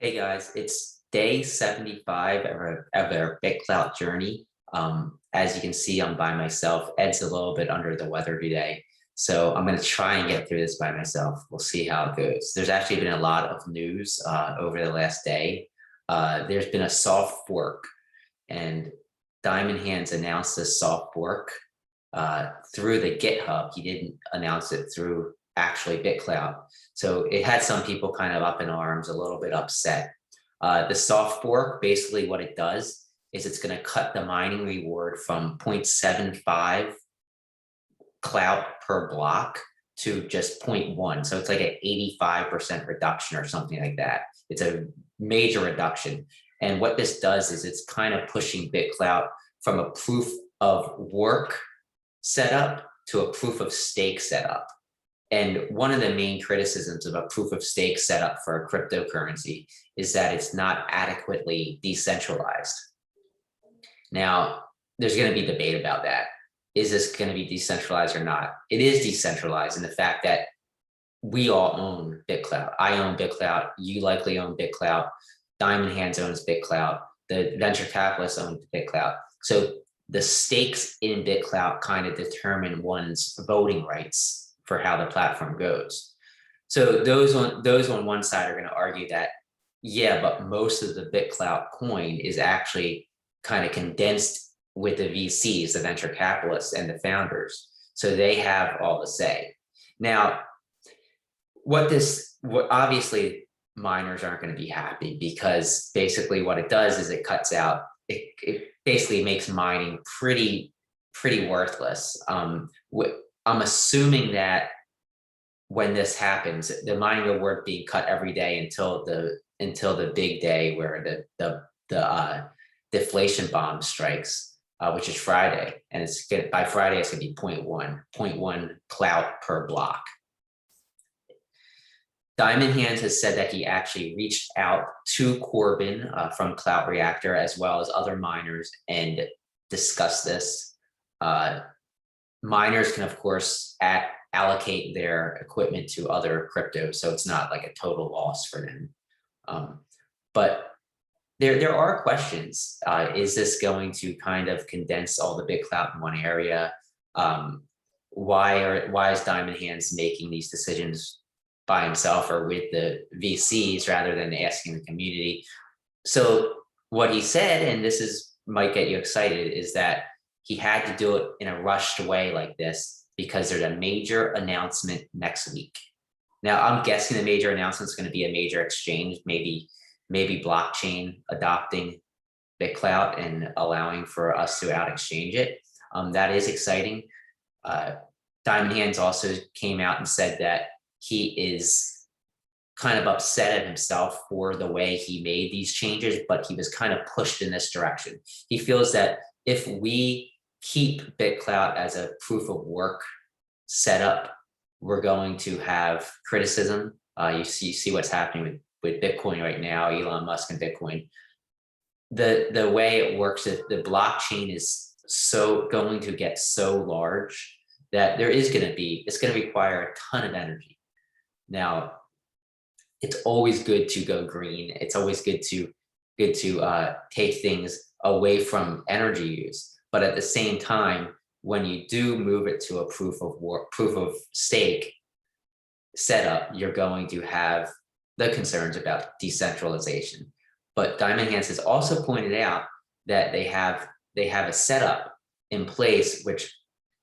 Hey guys, it's day 75 of our BitClout journey. As you can see, I'm by myself. Ed's a little bit under the weather today. So I'm going to try and get through this by myself. We'll see how it goes. There's actually been a lot of news over the last day. There's been a soft fork, and Diamond Hands announced this soft fork through the GitHub. He didn't announce it through actually BitClout. So it had some people kind of up in arms, a little bit upset. The soft fork, basically what it does is it's going to cut the mining reward from 0.75 clout per block to just 0.1. So it's like an 85% reduction or something like that. It's a major reduction. And what this does is it's kind of pushing BitClout from a proof of work setup to a proof of stake setup. And one of the main criticisms of a proof of stake setup for a cryptocurrency is that it's not adequately decentralized. Now, there's going to be debate about that. Is this going to be decentralized or not? It is decentralized in the fact that we all own BitClout. I own BitClout. You likely own BitClout. Diamond Hands owns BitClout. The venture capitalists own BitClout. So the stakes in BitClout kind of determine one's voting rights for how the platform goes. So those on one side are going to argue that, yeah, but most of the BitClout coin is actually kind of condensed with the VCs, the venture capitalists and the founders. So they have all the say. Now, what obviously miners aren't going to be happy, because basically what it does is it cuts out, it basically makes mining pretty worthless. I'm assuming that when this happens, the mining reward being cut every day until the big day where the deflation bomb strikes, which is Friday, and by Friday it's going to be 0.1 clout per block. Diamond Hands has said that he actually reached out to Corbin from Clout Reactor, as well as other miners, and discussed this. Miners can, of course, allocate their equipment to other cryptos, so it's not like a total loss for them. But there are questions. Is this going to kind of condense all the BitClout in one area? Why is Diamond Hands making these decisions by himself or with the VCs rather than asking the community? So what he said, and might get you excited, is that he had to do it in a rushed way like this because there's a major announcement next week. Now, I'm guessing the major announcement is going to be a major exchange, maybe blockchain adopting BitClout and allowing for us to out exchange it. That is exciting. Diamond Hands also came out and said that he is kind of upset at himself for the way he made these changes, but he was kind of pushed in this direction. He feels that if we keep BitClout as a proof of work setup, we're going to have criticism. You see what's happening with Bitcoin right now, Elon Musk and Bitcoin. The way it works, the blockchain is going to get so large that it's going to require a ton of energy. Now, it's always good to go green. It's always good to take things away from energy use. But at the same time, when you do move it to a proof of stake setup, you're going to have the concerns about decentralization. But Diamond Hands has also pointed out that they have a setup in place which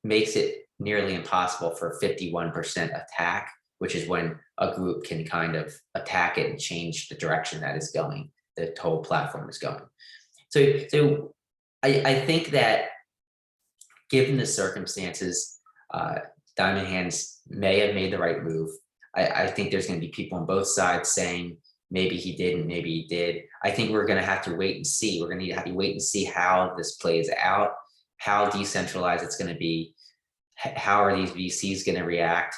makes it nearly impossible for 51% attack, which is when a group can kind of attack it and change the direction that is going, the whole platform is going. So I think that given the circumstances, Diamond Hands may have made the right move. I think there's going to be people on both sides saying maybe he didn't, maybe he did. I think we're going to have to wait and see. We're going to need to have to wait and see how this plays out, how decentralized it's going to be, how are these VCs going to react.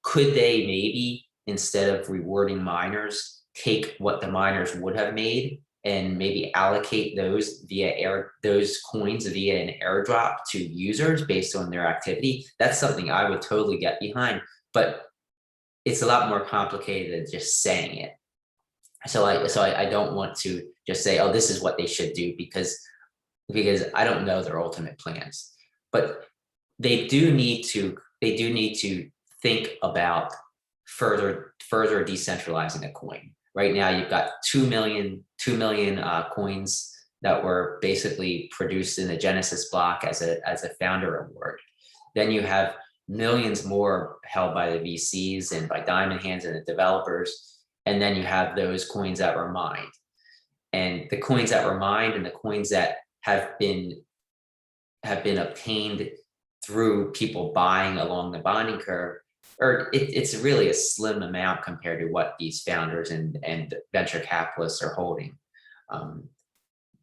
Could they maybe, instead of rewarding miners, take what the miners would have made and maybe allocate those coins via an airdrop to users based on their activity? That's something I would totally get behind, but it's a lot more complicated than just saying it. I don't want to just say, oh, this is what they should do, because I don't know their ultimate plans. But they do need to think about further decentralizing the coin. Right now, you've got 2 million coins that were basically produced in the Genesis block as a founder award. Then you have millions more held by the VCs and by Diamond Hands and the developers. And then you have those coins that were mined. And the coins that were mined and the coins that have been obtained through people buying along the bonding curve, or it's really a slim amount compared to what these founders and venture capitalists are holding.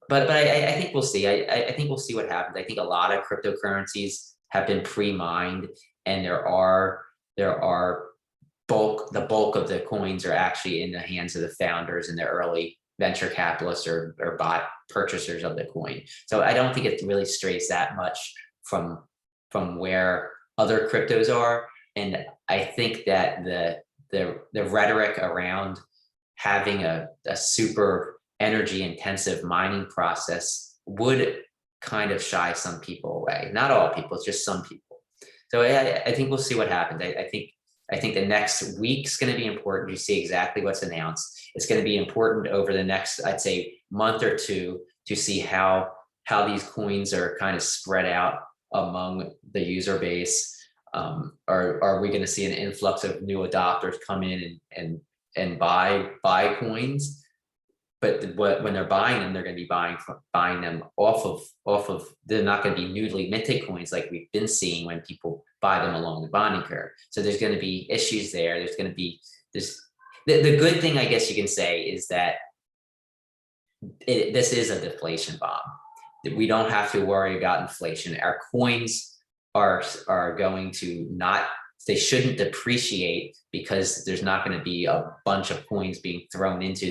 But I think we'll see. I think we'll see what happens. I think a lot of cryptocurrencies have been pre-mined, and the bulk of the coins are actually in the hands of the founders and the early venture capitalists or bot purchasers of the coin. So I don't think it really strays that much from where other cryptos are. And I think that the rhetoric around having a super energy intensive mining process would kind of shy some people away. Not all people, just some people. So I think we'll see what happens. I think the next week's going to be important to see exactly what's announced. It's going to be important over the next, I'd say, month or two to see how these coins are kind of spread out among the user base. Are we going to see an influx of new adopters come in and buy coins? But when they're buying them, they're going to be buying them off of. They're not going to be newly minted coins like we've been seeing when people buy them along the bonding curve. So there's going to be issues there. There's going to be this. The good thing, I guess you can say, is that this is a deflation bomb. We don't have to worry about inflation. Our coins are going to not. They shouldn't depreciate because there's not going to be a bunch of coins being thrown into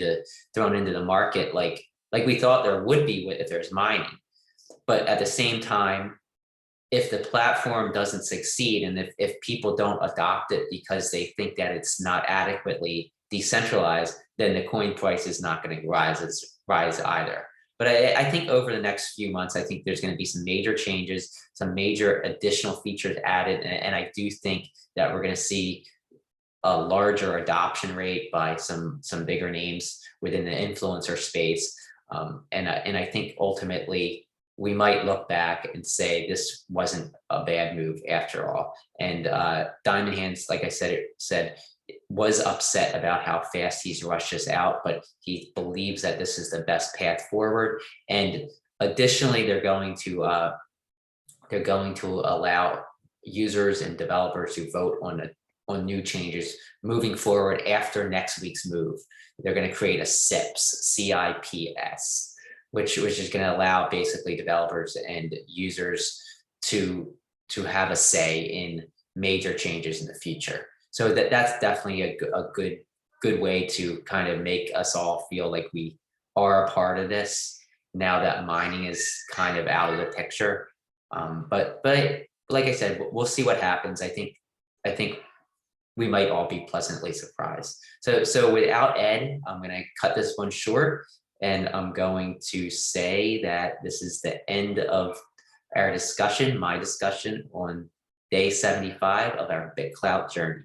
the market like we thought there would be if there's mining. But at the same time, if the platform doesn't succeed and if people don't adopt it because they think that it's not adequately decentralized, then the coin price is not going to rise either. But I think over the next few months, I think there's going to be some major changes, some major additional features added. And I do think that we're going to see a larger adoption rate by some bigger names within the influencer space. And I think ultimately we might look back and say this wasn't a bad move after all. And Diamond Hands, like I said, was upset about how fast he's rushed us out, but he believes that this is the best path forward. And additionally, they're going to allow users and developers to vote on new changes moving forward after next week's move. They're going to create a CIPS, which is going to allow basically developers and users to have a say in major changes in the future. So that's definitely a good way to kind of make us all feel like we are a part of this now that mining is kind of out of the picture. But like I said, we'll see what happens. I think we might all be pleasantly surprised. So without Ed, I'm going to cut this one short, and I'm going to say that this is the end of our discussion, my discussion on day 75 of our BitClout journey.